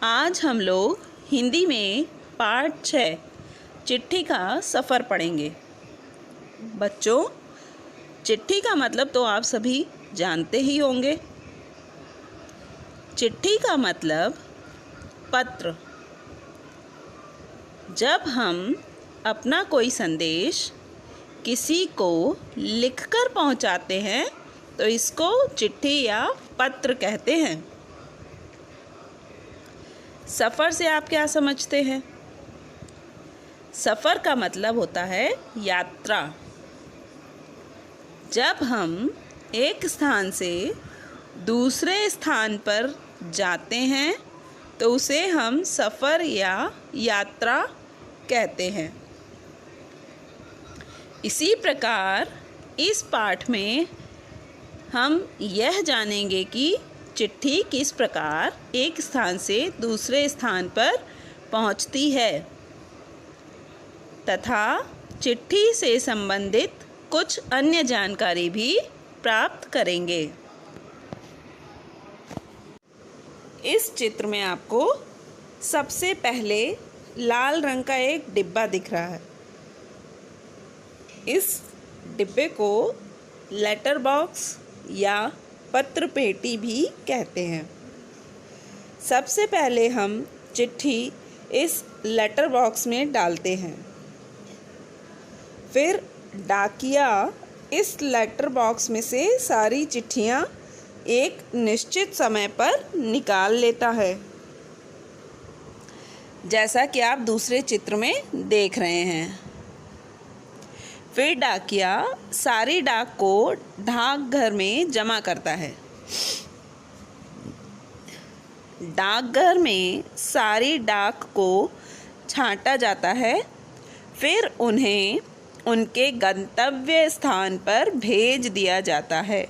आज हम लोग हिंदी में पाठ 6 चिट्ठी का सफ़र पढ़ेंगे। बच्चों, चिट्ठी का मतलब तो आप सभी जानते ही होंगे। चिट्ठी का मतलब पत्र। जब हम अपना कोई संदेश किसी को लिखकर पहुंचाते हैं तो इसको चिट्ठी या पत्र कहते हैं। सफ़र से आप क्या समझते हैं? सफ़र का मतलब होता है यात्रा। जब हम एक स्थान से दूसरे स्थान पर जाते हैं तो उसे हम सफ़र या यात्रा कहते हैं। इसी प्रकार इस पाठ में हम यह जानेंगे कि चिट्ठी किस प्रकार एक स्थान से दूसरे स्थान पर पहुंचती है तथा चिट्ठी से संबंधित कुछ अन्य जानकारी भी प्राप्त करेंगे। इस चित्र में आपको सबसे पहले लाल रंग का एक डिब्बा दिख रहा है। इस डिब्बे को लेटर बॉक्स या पत्र पेटी भी कहते हैं। सबसे पहले हम चिट्ठी इस लेटर बॉक्स में डालते हैं। फिर डाकिया इस लेटर बॉक्स में से सारी चिट्ठियाँ एक निश्चित समय पर निकाल लेता है, जैसा कि आप दूसरे चित्र में देख रहे हैं। फिर डाकिया सारी डाक को डाकघर में जमा करता है। डाकघर में सारी डाक को छांटा जाता है। फिर उन्हें उनके गंतव्य स्थान पर भेज दिया जाता है।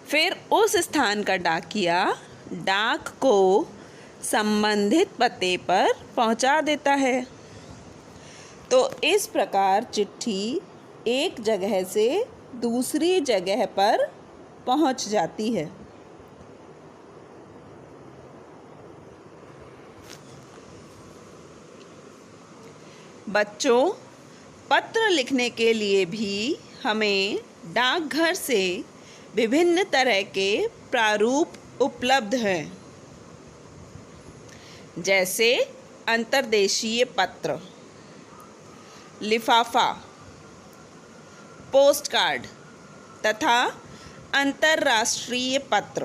फिर उस स्थान का डाकिया डाक को संबंधित पते पर पहुंचा देता है। तो इस प्रकार चिट्ठी एक जगह से दूसरी जगह पर पहुंच जाती है। बच्चों, पत्र लिखने के लिए भी हमें डाकघर से विभिन्न तरह के प्रारूप उपलब्ध हैं, जैसे अंतर्देशीय पत्र, लिफाफा, पोस्ट कार्ड तथा अंतर्राष्ट्रीय पत्र।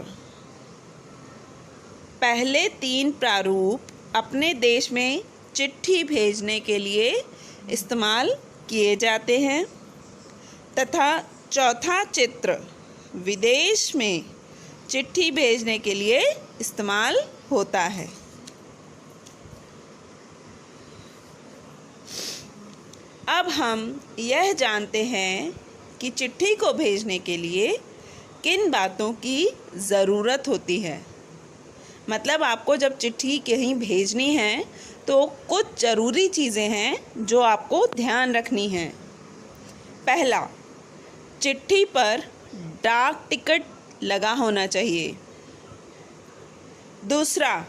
पहले 3 प्रारूप अपने देश में चिट्ठी भेजने के लिए इस्तेमाल किए जाते हैं तथा चौथा चित्र विदेश में चिट्ठी भेजने के लिए इस्तेमाल होता है। अब हम यह जानते हैं कि चिट्ठी को भेजने के लिए किन बातों की ज़रूरत होती है। मतलब आपको जब चिट्ठी कहीं भेजनी है तो कुछ ज़रूरी चीज़ें हैं जो आपको ध्यान रखनी हैं। पहला, चिट्ठी पर डाक टिकट लगा होना चाहिए। दूसरा,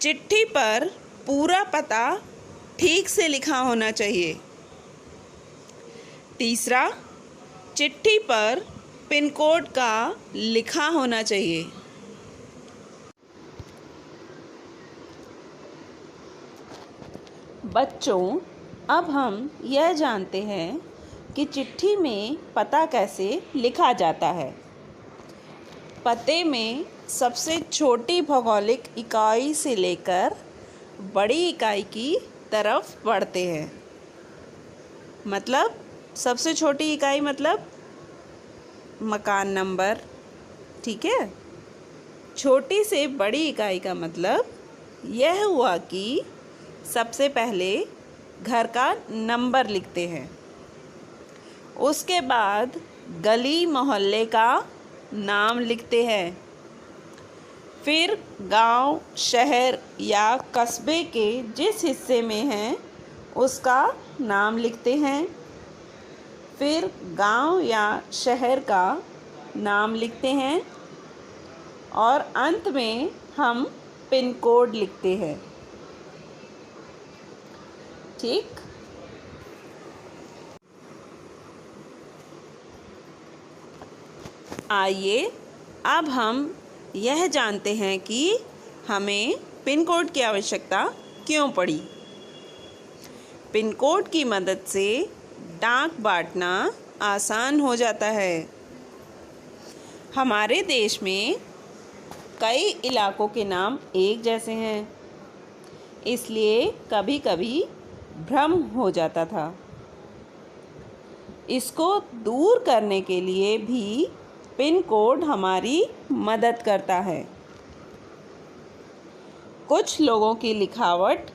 चिट्ठी पर पूरा पता ठीक से लिखा होना चाहिए। तीसरा, चिट्ठी पर पिन कोड का लिखा होना चाहिए। बच्चों, अब हम यह जानते हैं कि चिट्ठी में पता कैसे लिखा जाता है। पते में सबसे छोटी भौगोलिक इकाई से लेकर बड़ी इकाई की तरफ बढ़ते हैं। मतलब सबसे छोटी इकाई मतलब मकान नंबर, ठीक है। छोटी से बड़ी इकाई का मतलब यह हुआ कि सबसे पहले घर का नंबर लिखते हैं, उसके बाद गली मोहल्ले का नाम लिखते हैं, फिर गांव, शहर या कस्बे के जिस हिस्से में हैं उसका नाम लिखते हैं, फिर गांव या शहर का नाम लिखते हैं और अंत में हम पिन कोड लिखते हैं। ठीक। आइए अब हम यह जानते हैं कि हमें पिन कोड की आवश्यकता क्यों पड़ी। पिन कोड की मदद से डाक बांटना आसान हो जाता है। हमारे देश में कई इलाकों के नाम एक जैसे हैं, इसलिए कभी कभी भ्रम हो जाता था। इसको दूर करने के लिए भी पिन कोड हमारी मदद करता है। कुछ लोगों की लिखावट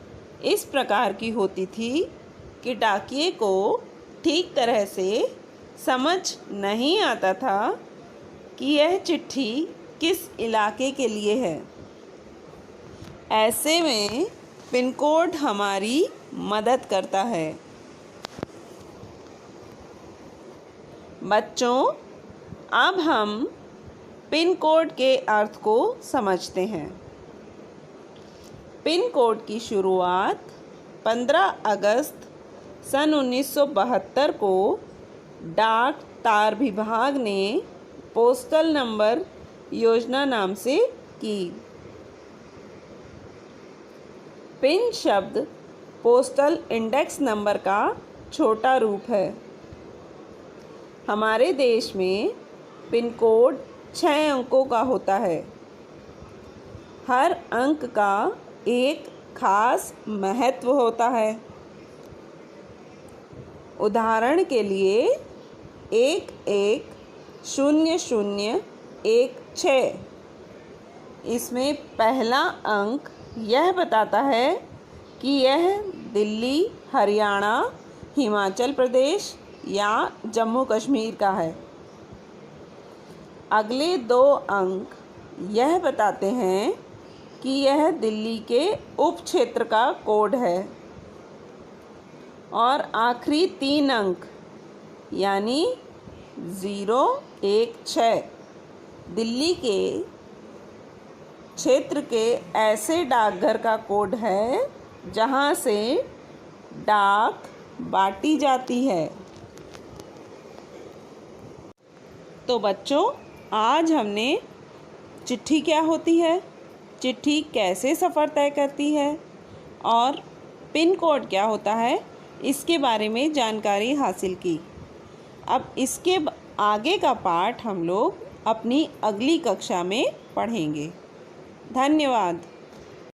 इस प्रकार की होती थी कि डाकिये को ठीक तरह से समझ नहीं आता था कि यह चिट्ठी किस इलाके के लिए है। ऐसे में पिन कोड हमारी मदद करता है। बच्चों, अब हम पिन कोड के अर्थ को समझते हैं। पिन कोड की शुरुआत 15 अगस्त सन 1972 को डाक तार विभाग ने पोस्टल नंबर योजना नाम से की। पिन शब्द पोस्टल इंडेक्स नंबर का छोटा रूप है। हमारे देश में पिन कोड 6 अंकों का होता है। हर अंक का एक खास महत्व होता है। उदाहरण के लिए 110016 इसमें पहला अंक यह बताता है कि यह दिल्ली, हरियाणा, हिमाचल प्रदेश या जम्मू कश्मीर का है। अगले 2 अंक यह बताते हैं कि यह दिल्ली के उप क्षेत्र का कोड है। और आखिरी 3 अंक यानी 016 दिल्ली के क्षेत्र के ऐसे डाकघर का कोड है जहां से डाक बांटी जाती है। तो बच्चों, आज हमने चिट्ठी क्या होती है, चिट्ठी कैसे सफ़र तय करती है और पिन कोड क्या होता है, इसके बारे में जानकारी हासिल की। अब इसके आगे का पाठ हम लोग अपनी अगली कक्षा में पढ़ेंगे। धन्यवाद।